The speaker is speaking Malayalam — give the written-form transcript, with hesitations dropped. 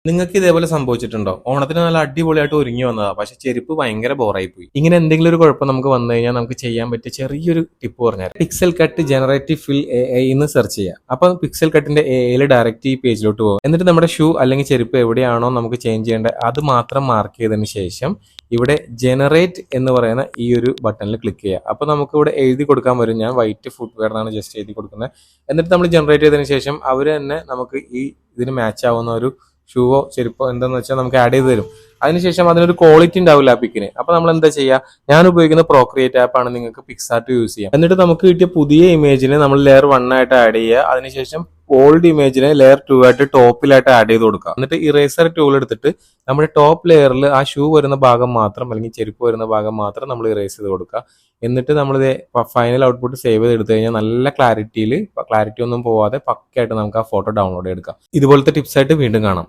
നിങ്ങൾക്ക് ഇതേപോലെ സംഭവിച്ചിട്ടുണ്ടോ? ഓണത്തിന് നല്ല അടിപൊളിയായിട്ട് ഒരുങ്ങി വന്നതാ, പക്ഷെ ചെരുപ്പ് ഭയങ്കര ബോറായി പോയി. ഇങ്ങനെ എന്തെങ്കിലും ഒരു കുഴപ്പം നമുക്ക് വന്നു കഴിഞ്ഞാൽ നമുക്ക് ചെയ്യാൻ പറ്റിയ ചെറിയൊരു ടിപ്പ് പറഞ്ഞുതരാം. പിക്സൽ കട്ട് ജനറേറ്റീവ് ഫിൽ AI എന്ന് സെർച്ച് ചെയ്യുക. അപ്പൊ പിക്സൽ കട്ടിന്റെ AI ഡയറക്റ്റ് ഈ പേജിലോട്ട് പോകും. എന്നിട്ട് നമ്മുടെ ഷൂ അല്ലെങ്കിൽ ചെരുപ്പ് എവിടെയാണോ നമുക്ക് ചേഞ്ച് ചെയ്യേണ്ടത് അത് മാത്രം മാർക്ക് ചെയ്തതിന് ശേഷം ഇവിടെ ജനറേറ്റ് എന്ന് പറയുന്ന ഈ ഒരു ബട്ടണിൽ ക്ലിക്ക് ചെയ്യുക. അപ്പൊ നമുക്ക് ഇവിടെ എഴുതി കൊടുക്കാൻ വരും. ഞാൻ വൈറ്റ് ഫുട്വെയർ എന്നാണ് ജസ്റ്റ് എഴുതി കൊടുക്കുന്നത്. എന്നിട്ട് നമ്മൾ ജനറേറ്റ് ചെയ്തതിന് ശേഷം അവർ തന്നെ നമുക്ക് ഈ ഇതിന് മാച്ച് ആവുന്ന ഒരു ഷൂവോ ചെരുപ്പോ എന്താന്ന് വെച്ചാൽ നമുക്ക് ആഡ് ചെയ്ത് തരും. അതിനുശേഷം അതിനൊരു ക്വാളിറ്റി ഉണ്ടാവില്ല ആ പിക്കിന്. അപ്പൊ നമ്മൾ എന്താ ചെയ്യുക, ഞാൻ ഉപയോഗിക്കുന്ന പ്രോക്രിയേറ്റ് ആപ്പ് ആണ്, നിങ്ങൾക്ക് പിക്സാർട്ട് യൂസ് ചെയ്യാം. എന്നിട്ട് നമുക്ക് കിട്ടിയ പുതിയ ഇമേജിനെ നമ്മൾ ലെയർ 1 ആയിട്ട് ആഡ് ചെയ്യുക. അതിനുശേഷം ഓൾഡ് ഇമേജിനെ ലെയർ 2 ആയിട്ട് ടോപ്പിലായിട്ട് ആഡ് ചെയ്ത് കൊടുക്കുക. എന്നിട്ട് ഇറേസർ ടൂൾ എടുത്തിട്ട് നമ്മുടെ ടോപ്പ് ലെയറിൽ ആ ഷൂ വരുന്ന ഭാഗം മാത്രം അല്ലെങ്കിൽ ചെരുപ്പ് വരുന്ന ഭാഗം മാത്രം നമ്മൾ ഇറേസ് ചെയ്ത് കൊടുക്കുക. എന്നിട്ട് നമ്മളിത് ഫൈനൽ ഔട്ട്പുട്ട് സേവ് ചെയ്ത് എടുത്തു കഴിഞ്ഞാൽ നല്ല ക്ലാരിറ്റി ഒന്നും പോവാതെ പക്കയായിട്ട് നമുക്ക് ആ ഫോട്ടോ ഡൗൺലോഡ് ചെയ്തെടുക്കാം. ഇതുപോലത്തെ ടിപ്സ് ആയിട്ട് വീണ്ടും കാണാം.